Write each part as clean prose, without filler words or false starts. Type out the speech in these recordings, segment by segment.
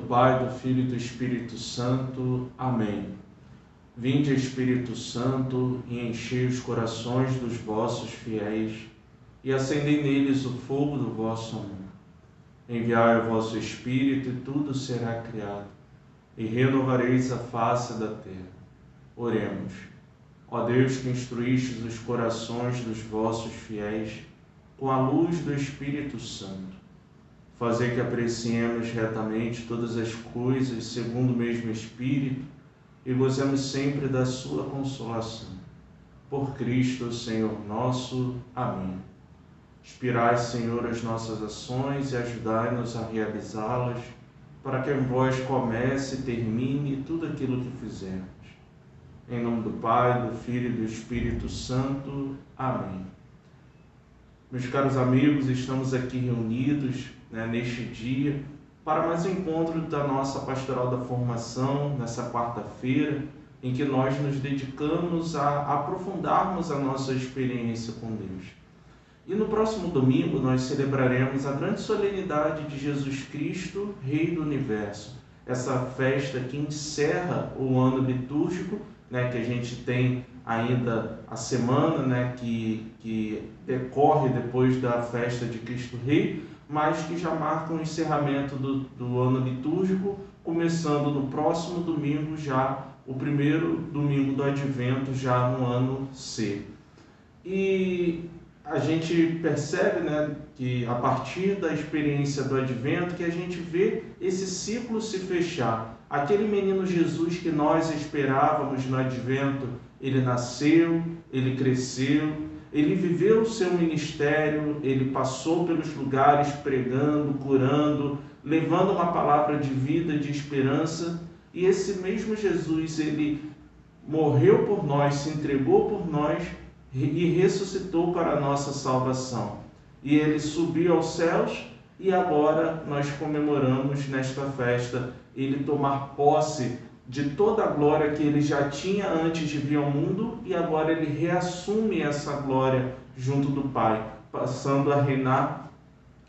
Pai, do Filho e do Espírito Santo. Amém. Vinde, Espírito Santo, e enchei os corações dos vossos fiéis, e acendei neles o fogo do vosso amor. Enviai o vosso Espírito, e tudo será criado, e renovareis a face da terra. Oremos. Ó Deus, que instruístes os corações dos vossos fiéis com a luz do Espírito Santo, fazei que apreciemos retamente todas as coisas segundo o mesmo Espírito e gozemos sempre da sua consolação. Por Cristo, Senhor nosso. Amém. Inspirai, Senhor, as nossas ações e ajudai-nos a realizá-las, para que em vós comece e termine tudo aquilo que fizermos. Em nome do Pai, do Filho e do Espírito Santo. Amém. Meus caros amigos, estamos aqui reunidos neste dia para mais um encontro da nossa Pastoral da Formação, nessa quarta-feira, em que nós nos dedicamos a aprofundarmos a nossa experiência com Deus. E no próximo domingo nós celebraremos a grande solenidade de Jesus Cristo, Rei do Universo. Essa festa que encerra o ano litúrgico, que a gente tem ainda a semana que decorre depois da festa de Cristo Rei, mas que já marca o encerramento do ano litúrgico, começando no próximo domingo, já o primeiro domingo do Advento, já no ano C. E a gente percebe que a partir da experiência do Advento, que a gente vê esse ciclo se fechar. Aquele menino Jesus que nós esperávamos no Advento, ele nasceu, ele cresceu, ele viveu o seu ministério, ele passou pelos lugares pregando, curando, levando uma palavra de vida, de esperança. E esse mesmo Jesus, ele morreu por nós, se entregou por nós e ressuscitou para a nossa salvação. E ele subiu aos céus e agora nós comemoramos nesta festa ele tomar posse de toda a glória que ele já tinha antes de vir ao mundo, e agora ele reassume essa glória junto do Pai, passando a reinar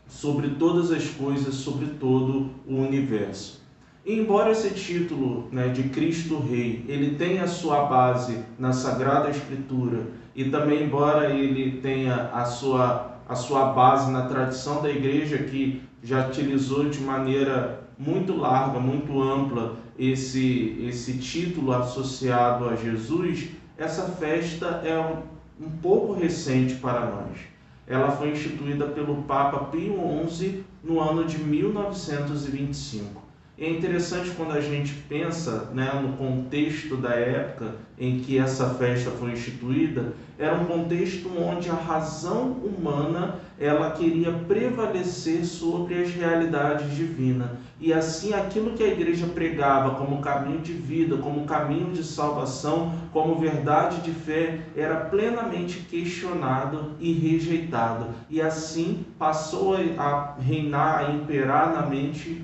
sobre todas as coisas, sobre todo o universo. E embora esse título de Cristo Rei, ele tenha a sua base na Sagrada Escritura, e também embora ele tenha a sua base na tradição da Igreja, que já utilizou de maneira muito larga, muito ampla, esse título associado a Jesus, essa festa é um pouco recente para nós. Ela foi instituída pelo Papa Pio XI no ano de 1925. E é interessante quando a gente pensa no contexto da época em que essa festa foi instituída, era um contexto onde a razão humana ela queria prevalecer sobre as realidades divinas. E assim aquilo que a igreja pregava como caminho de vida, como caminho de salvação, como verdade de fé, era plenamente questionado e rejeitado. E assim passou a reinar, a imperar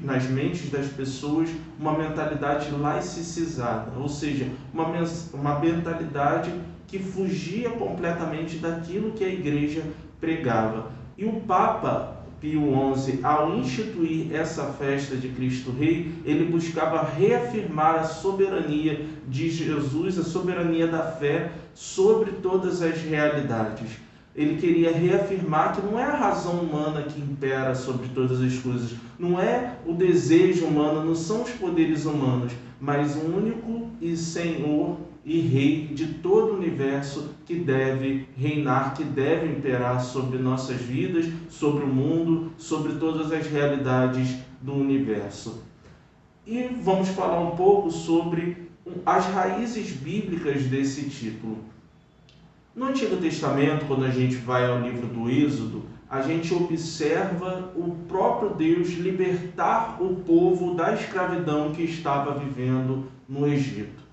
nas mentes das pessoas uma mentalidade laicizada, ou seja, uma mentalidade que fugia completamente daquilo que a igreja pregava. E o Papa Pio XI, ao instituir essa festa de Cristo Rei, ele buscava reafirmar a soberania de Jesus, a soberania da fé sobre todas as realidades. Ele queria reafirmar que não é a razão humana que impera sobre todas as coisas, não é o desejo humano, não são os poderes humanos, mas um único e Senhor e Rei de todo o universo que deve reinar, que deve imperar sobre nossas vidas, sobre o mundo, sobre todas as realidades do universo. E vamos falar um pouco sobre as raízes bíblicas desse título. No Antigo Testamento, quando a gente vai ao livro do Êxodo, a gente observa o próprio Deus libertar o povo da escravidão que estava vivendo no Egito.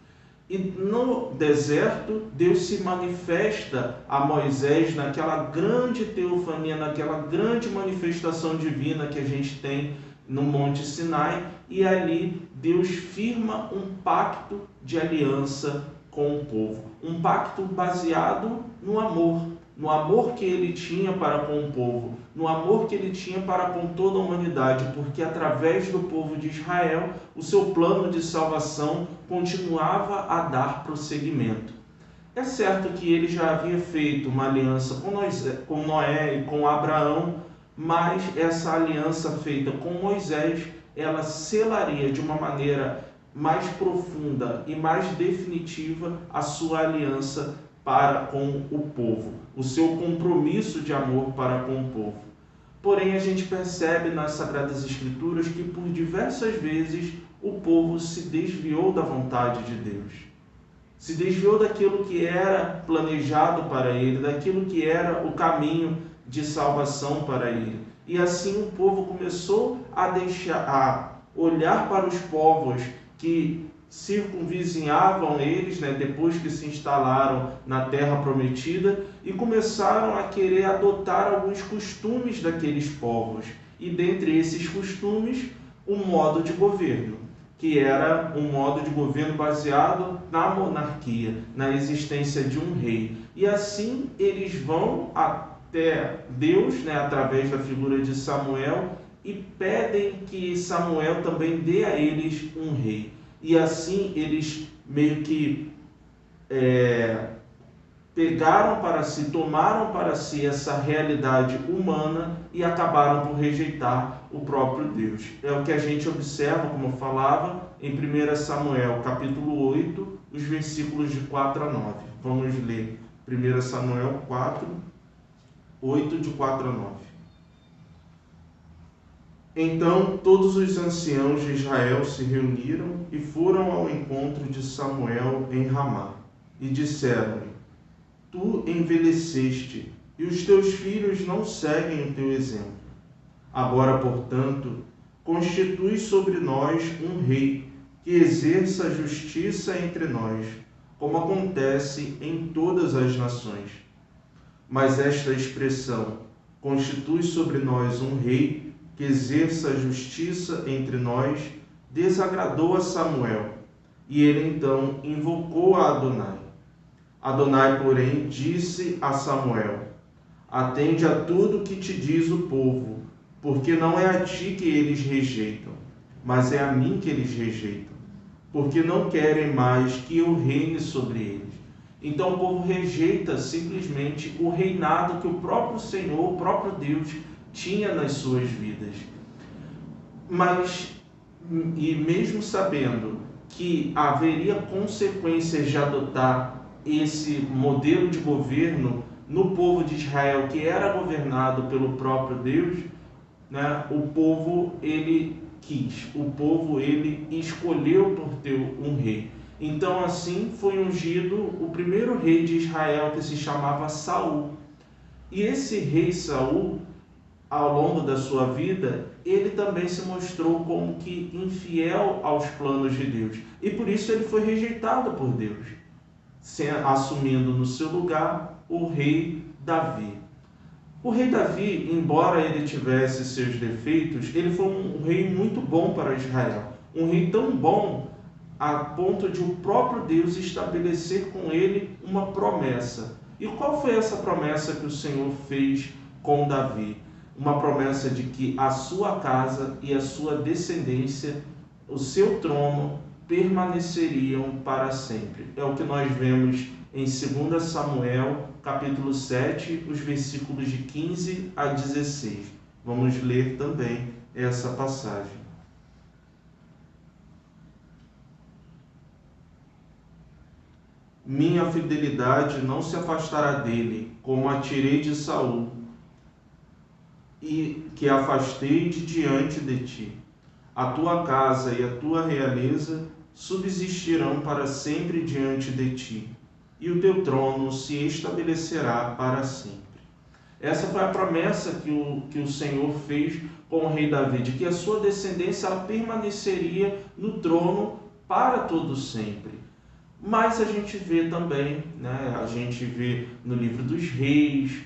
E no deserto, Deus se manifesta a Moisés naquela grande teofania, naquela grande manifestação divina que a gente tem no Monte Sinai, e ali Deus firma um pacto de aliança com o povo. Um pacto baseado no amor que ele tinha para com o povo, no amor que ele tinha para com toda a humanidade, porque através do povo de Israel, o seu plano de salvação continuava a dar prosseguimento. É certo que ele já havia feito uma aliança com Noé e com Abraão, mas essa aliança feita com Moisés, ela selaria de uma maneira mais profunda e mais definitiva a sua aliança para com o povo, o seu compromisso de amor para com o povo. Porém, a gente percebe nas Sagradas Escrituras que por diversas vezes o povo se desviou da vontade de Deus. Se desviou daquilo que era planejado para ele, daquilo que era o caminho de salvação para ele. E assim o povo começou a olhar para os povos que circunvizinhavam eles, depois que se instalaram na terra prometida, e começaram a querer adotar alguns costumes daqueles povos. E dentre esses costumes, o modo de governo, que era um modo de governo baseado na monarquia, na existência de um rei. E assim eles vão até Deus, através da figura de Samuel, e pedem que Samuel também dê a eles um rei. E assim eles meio que tomaram para si essa realidade humana e acabaram por rejeitar o próprio Deus. É o que a gente observa, como eu falava, em 1 Samuel, capítulo 8, os versículos de 4 a 9. Vamos ler 1 Samuel 4, 8, de 4 a 9. Então todos os anciãos de Israel se reuniram e foram ao encontro de Samuel em Ramá, e disseram-lhe: Tu envelheceste, e os teus filhos não seguem o teu exemplo. Agora, portanto, constitui sobre nós um rei, que exerça a justiça entre nós, como acontece em todas as nações. Mas esta expressão, constitui sobre nós um rei, que exerça a justiça entre nós, desagradou a Samuel, e ele então invocou a Adonai. Adonai, porém, disse a Samuel: Atende a tudo que te diz o povo, porque não é a ti que eles rejeitam, mas é a mim que eles rejeitam, porque não querem mais que eu reine sobre eles. Então o povo rejeita simplesmente o reinado que o próprio Senhor, o próprio Deus, tinha nas suas vidas. E mesmo sabendo que haveria consequências de adotar esse modelo de governo no povo de Israel, que era governado pelo próprio Deus, o povo ele quis, o povo ele escolheu por ter um rei. Então assim foi ungido o primeiro rei de Israel, que se chamava Saul. E esse rei Saul, ao longo da sua vida, ele também se mostrou como que infiel aos planos de Deus. E por isso ele foi rejeitado por Deus, assumindo no seu lugar o rei Davi. O rei Davi, embora ele tivesse seus defeitos, ele foi um rei muito bom para Israel. Um rei tão bom a ponto de o próprio Deus estabelecer com ele uma promessa. E qual foi essa promessa que o Senhor fez com Davi? Uma promessa de que a sua casa e a sua descendência, o seu trono, permaneceriam para sempre. É o que nós vemos em 2 Samuel, capítulo 7, os versículos de 15 a 16. Vamos ler também essa passagem. Minha fidelidade não se afastará dele, como a tirei de Saul, e que afastei de diante de ti. A tua casa e a tua realeza subsistirão para sempre diante de ti, e o teu trono se estabelecerá para sempre. Essa foi a promessa que o Senhor fez com o rei Davi, de que a sua descendência ela permaneceria no trono para todo sempre. Mas a gente vê também, a gente vê no livro dos reis,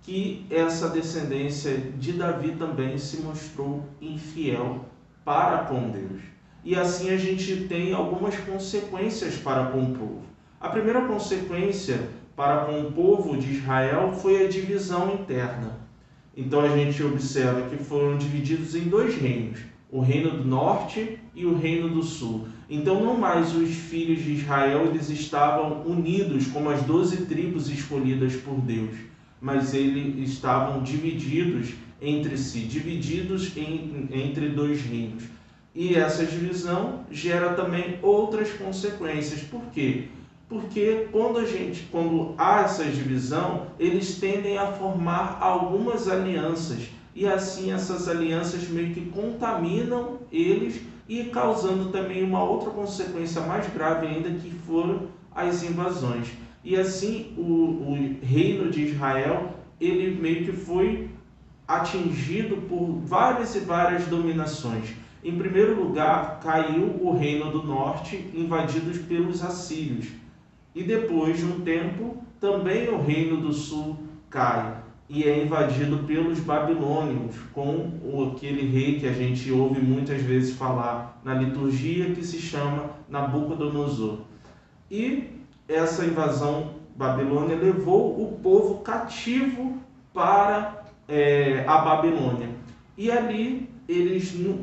que essa descendência de Davi também se mostrou infiel para com Deus. e assim a gente tem algumas consequências para com o povo. A primeira consequência para com o povo de Israel foi a divisão interna. Então a gente observa que foram divididos em dois reinos, o reino do norte e o reino do sul. Então não mais os filhos de Israel eles estavam unidos como as 12 tribos escolhidas por Deus, mas eles estavam divididos entre si, divididos entre dois reinos. E essa divisão gera também outras consequências. Por quê? Porque quando há essa divisão, eles tendem a formar algumas alianças, e assim essas alianças meio que contaminam eles e causando também uma outra consequência mais grave ainda, que foram as invasões. E assim o reino de Israel, ele meio que foi atingido por várias e várias dominações. Em primeiro lugar, caiu o reino do norte, invadido pelos assírios. E depois de um tempo, também o reino do sul cai e é invadido pelos babilônios, com aquele rei que a gente ouve muitas vezes falar na liturgia, que se chama Nabucodonosor. E essa invasão babilônia levou o povo cativo para a Babilônia. E ali,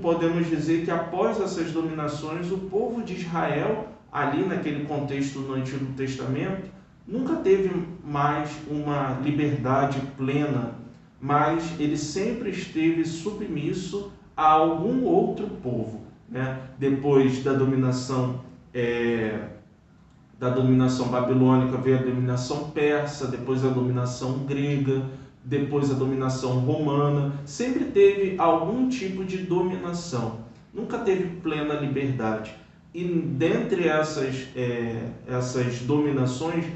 podemos dizer que após essas dominações, o povo de Israel, ali naquele contexto no Antigo Testamento, nunca teve mais uma liberdade plena, mas ele sempre esteve submisso a algum outro povo, né? Depois da dominação babilônica veio a dominação persa, depois a dominação grega, depois a dominação romana. Sempre teve algum tipo de dominação, nunca teve plena liberdade. E dentre essas dominações,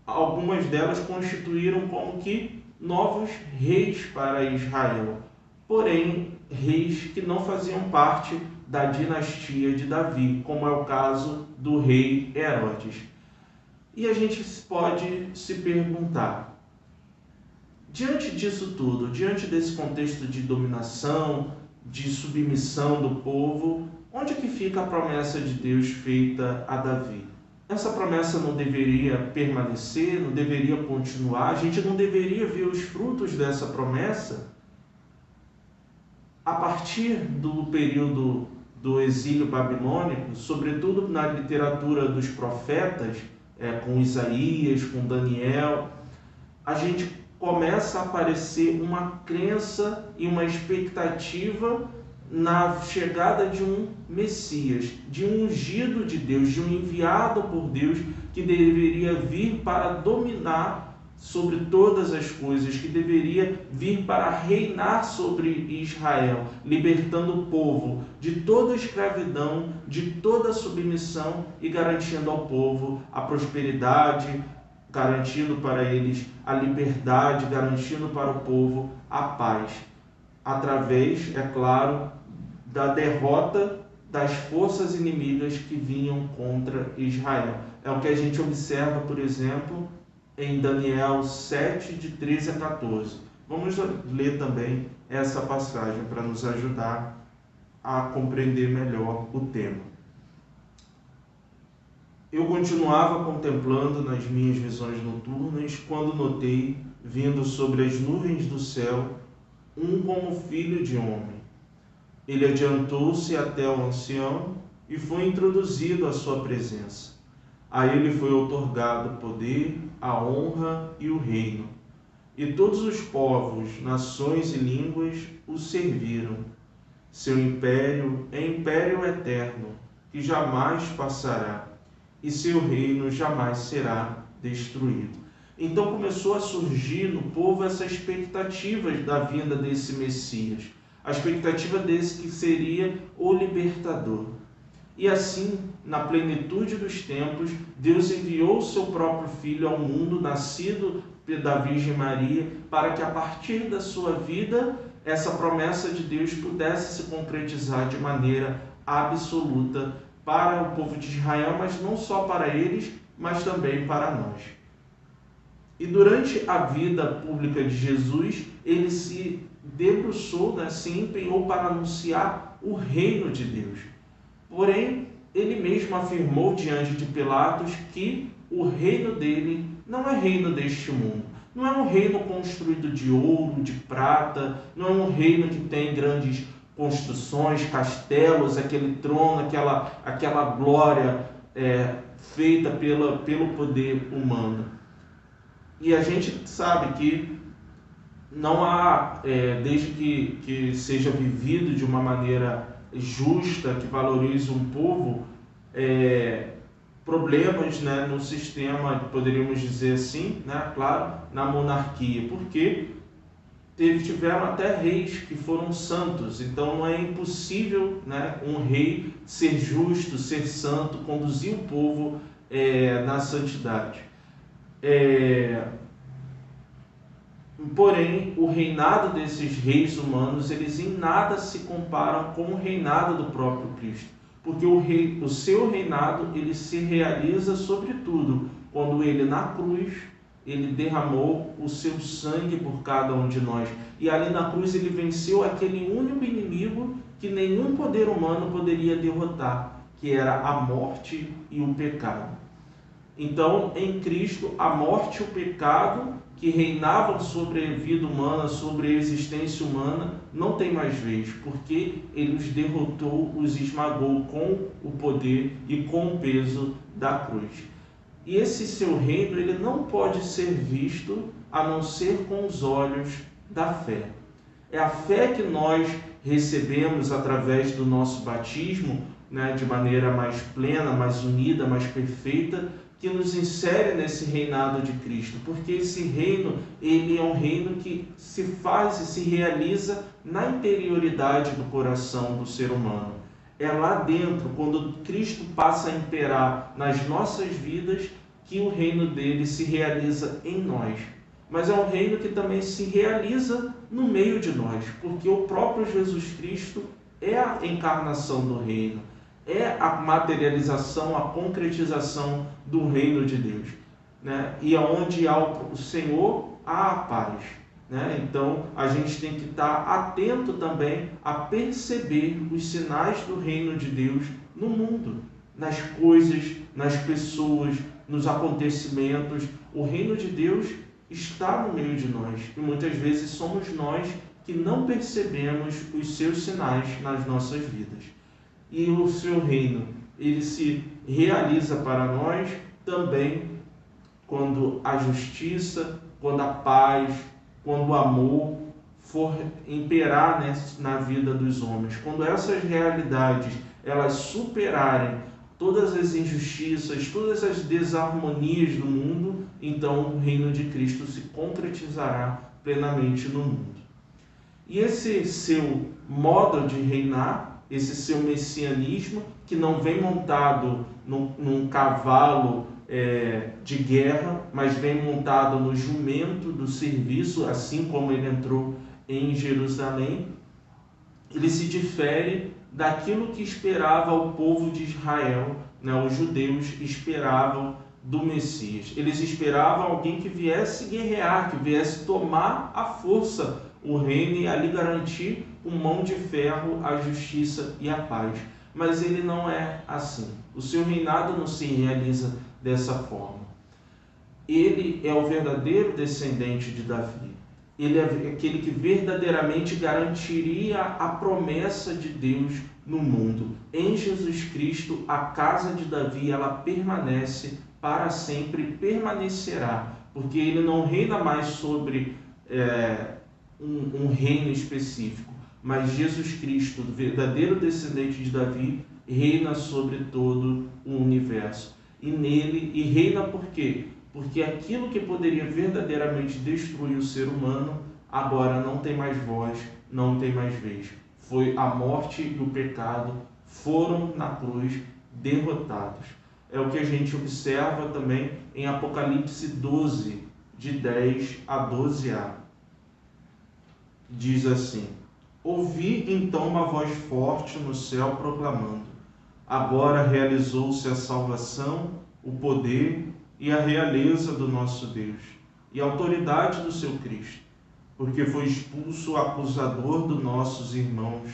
algumas delas constituíram como que novos reis para Israel, porém reis que não faziam parte da dinastia de Davi, como é o caso do rei Herodes. E a gente pode se perguntar, diante disso tudo, diante desse contexto de dominação, de submissão do povo, onde que fica a promessa de Deus feita a Davi? Essa promessa não deveria permanecer, não deveria continuar? A gente não deveria ver os frutos dessa promessa? A partir do período do exílio babilônico, sobretudo na literatura dos profetas, com Isaías, com Daniel, a gente começa a aparecer uma crença e uma expectativa na chegada de um Messias, de um ungido de Deus, de um enviado por Deus, que deveria vir para dominar sobre todas as coisas, que deveria vir para reinar sobre Israel, libertando o povo de toda a escravidão, de toda a submissão e garantindo ao povo a prosperidade, garantindo para eles a liberdade, garantindo para o povo a paz, através, é claro, da derrota das forças inimigas que vinham contra Israel. É o que a gente observa, por exemplo, em Daniel 7, de 13 a 14. Vamos ler também essa passagem para nos ajudar a compreender melhor o tema. Eu continuava contemplando nas minhas visões noturnas, quando notei, vindo sobre as nuvens do céu, um como filho de homem. Ele adiantou-se até o ancião e foi introduzido à sua presença. A ele foi outorgado o poder, a honra e o reino. E todos os povos, nações e línguas o serviram. Seu império é império eterno, que jamais passará, e seu reino jamais será destruído. Então começou a surgir no povo essa expectativa da vinda desse Messias, a expectativa desse que seria o libertador. E assim, na plenitude dos tempos, Deus enviou o seu próprio Filho ao mundo, nascido da Virgem Maria, para que a partir da sua vida, essa promessa de Deus pudesse se concretizar de maneira absoluta para o povo de Israel, mas não só para eles, mas também para nós. E durante a vida pública de Jesus, ele se debruçou, se empenhou para anunciar o reino de Deus. Porém, ele mesmo afirmou diante de Pilatos que o reino dele não é reino deste mundo. Não é um reino construído de ouro, de prata, não é um reino que tem grandes construções, castelos, aquele trono, aquela glória feita pelo poder humano. E a gente sabe que não há, desde que seja vivido de uma maneira justa, que valorize um povo, problemas, né, no sistema, poderíamos dizer assim, né, claro, na monarquia, porque tiveram até reis que foram santos, então não é impossível, né, um rei ser justo, ser santo, conduzir o povo na santidade. Porém, o reinado desses reis humanos, eles em nada se comparam com o reinado do próprio Cristo, porque o seu reinado, ele se realiza sobretudo quando ele na cruz, ele derramou o seu sangue por cada um de nós. E ali na cruz ele venceu aquele único inimigo que nenhum poder humano poderia derrotar, que era a morte e o pecado. Então, em Cristo, a morte e o pecado que reinavam sobre a vida humana, sobre a existência humana, não tem mais vez, porque ele os derrotou, os esmagou com o poder e com o peso da cruz. E esse seu reino, ele não pode ser visto a não ser com os olhos da fé. É a fé que nós recebemos através do nosso batismo, né, de maneira mais plena, mais unida, mais perfeita, que nos insere nesse reinado de Cristo, porque esse reino, ele é um reino que se faz e se realiza na interioridade do coração do ser humano. É lá dentro, quando Cristo passa a imperar nas nossas vidas, que o reino dele se realiza em nós. Mas é um reino que também se realiza no meio de nós, porque o próprio Jesus Cristo é a encarnação do reino, é a materialização, a concretização do reino de Deus, né? E onde há o Senhor, há a paz, né? Então, a gente tem que estar atento também a perceber os sinais do reino de Deus no mundo, nas coisas, nas pessoas, nos acontecimentos. O reino de Deus está no meio de nós e muitas vezes somos nós que não percebemos os seus sinais nas nossas vidas. E o seu reino, ele se realiza para nós também quando a justiça, quando a paz, quando o amor for imperar, né, na vida dos homens. Quando essas realidades, elas superarem todas as injustiças, todas as desarmonias do mundo, então o reino de Cristo se concretizará plenamente no mundo. E esse seu modo de reinar, esse seu messianismo, que não vem montado num cavalo de guerra, mas vem montado no jumento do serviço, assim como ele entrou em Jerusalém, ele se difere daquilo que esperava o povo de Israel, né? Os judeus esperavam do Messias. Eles esperavam alguém que viesse guerrear, que viesse tomar à força o reino e ali garantir com mão de ferro a justiça e a paz. Mas ele não é assim. O seu reinado não se realiza dessa forma. Ele é o verdadeiro descendente de Davi. Ele é aquele que verdadeiramente garantiria a promessa de Deus no mundo. Em Jesus Cristo, a casa de Davi, ela permanece para sempre, permanecerá, porque ele não reina mais sobre um reino específico, mas Jesus Cristo, o verdadeiro descendente de Davi, reina sobre todo o universo. E reina por quê? Porque aquilo que poderia verdadeiramente destruir o ser humano, agora não tem mais voz, não tem mais vez. Foi a morte e o pecado foram na cruz derrotados. É o que a gente observa também em Apocalipse 12, de 10 a 12a. Diz assim: ouvi então uma voz forte no céu proclamando: agora realizou-se a salvação, o poder e a realeza do nosso Deus, e a autoridade do seu Cristo, porque foi expulso o acusador dos nossos irmãos,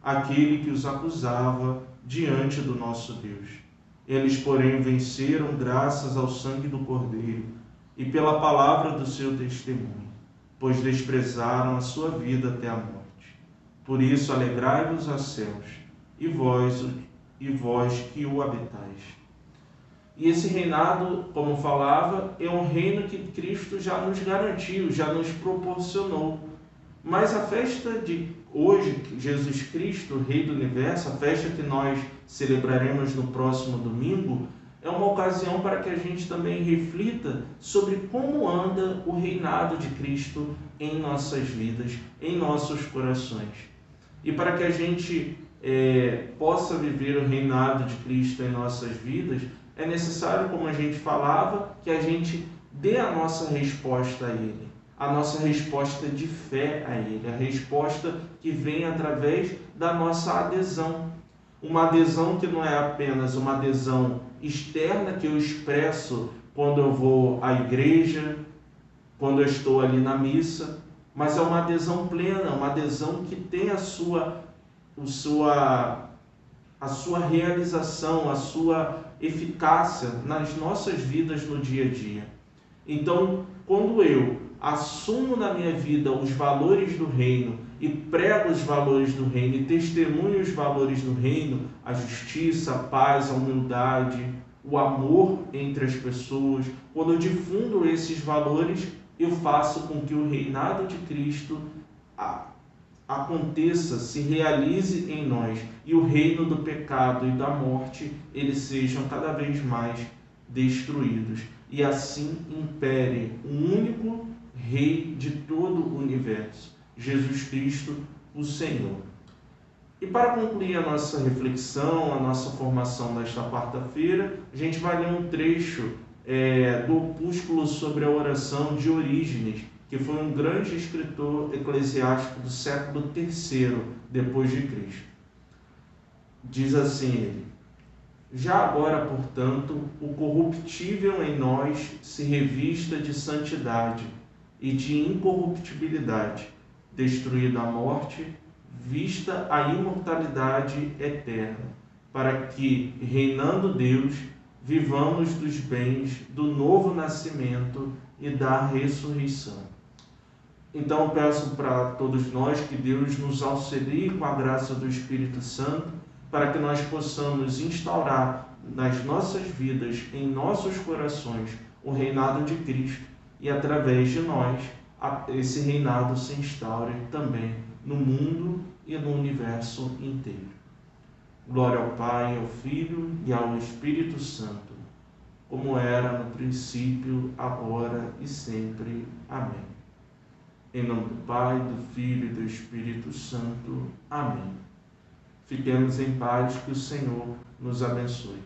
aquele que os acusava diante do nosso Deus. Eles, porém, venceram graças ao sangue do Cordeiro e pela palavra do seu testemunho, pois desprezaram a sua vida até a morte. Por isso, alegrai-vos, ó céus, e vós que o habitais. E esse reinado, como falava, é um reino que Cristo já nos garantiu, já nos proporcionou. Mas a festa de hoje, Jesus Cristo, Rei do Universo, a festa que nós celebraremos no próximo domingo, é uma ocasião para que a gente também reflita sobre como anda o reinado de Cristo em nossas vidas, em nossos corações. E para que a gente possa viver o reinado de Cristo em nossas vidas, é necessário, como a gente falava, que a gente dê a nossa resposta a Ele, a nossa resposta de fé a Ele, a resposta que vem através da nossa adesão. Uma adesão que não é apenas uma adesão externa que eu expresso quando eu vou à igreja, quando eu estou ali na missa, mas é uma adesão plena, uma adesão que tem a sua realização, a sua eficácia nas nossas vidas no dia a dia. Então, quando eu assumo na minha vida os valores do reino e prego os valores do reino e testemunho os valores do reino, a justiça, a paz, a humildade, o amor entre as pessoas, quando eu difundo esses valores, eu faço com que o reinado de Cristo aconteça, se realize em nós, e o reino do pecado e da morte, eles sejam cada vez mais destruídos. E assim impere o único Rei de todo o universo, Jesus Cristo, o Senhor. E para concluir a nossa reflexão, a nossa formação desta quarta-feira, a gente vai ler um trecho do opúsculo sobre a oração de Orígenes, que foi um grande escritor eclesiástico do século III depois de Cristo. Diz assim ele: já agora, portanto, o corruptível em nós se revista de santidade e de incorruptibilidade, destruída a morte, vista a imortalidade eterna, para que, reinando Deus, vivamos dos bens do novo nascimento e da ressurreição. Então eu peço para todos nós que Deus nos auxilie com a graça do Espírito Santo, para que nós possamos instaurar nas nossas vidas, em nossos corações, o reinado de Cristo, e através de nós esse reinado se instaure também no mundo e no universo inteiro. Glória ao Pai, ao Filho e ao Espírito Santo, como era no princípio, agora e sempre. Amém. Em nome do Pai, do Filho e do Espírito Santo. Amém. Fiquemos em paz, que o Senhor nos abençoe.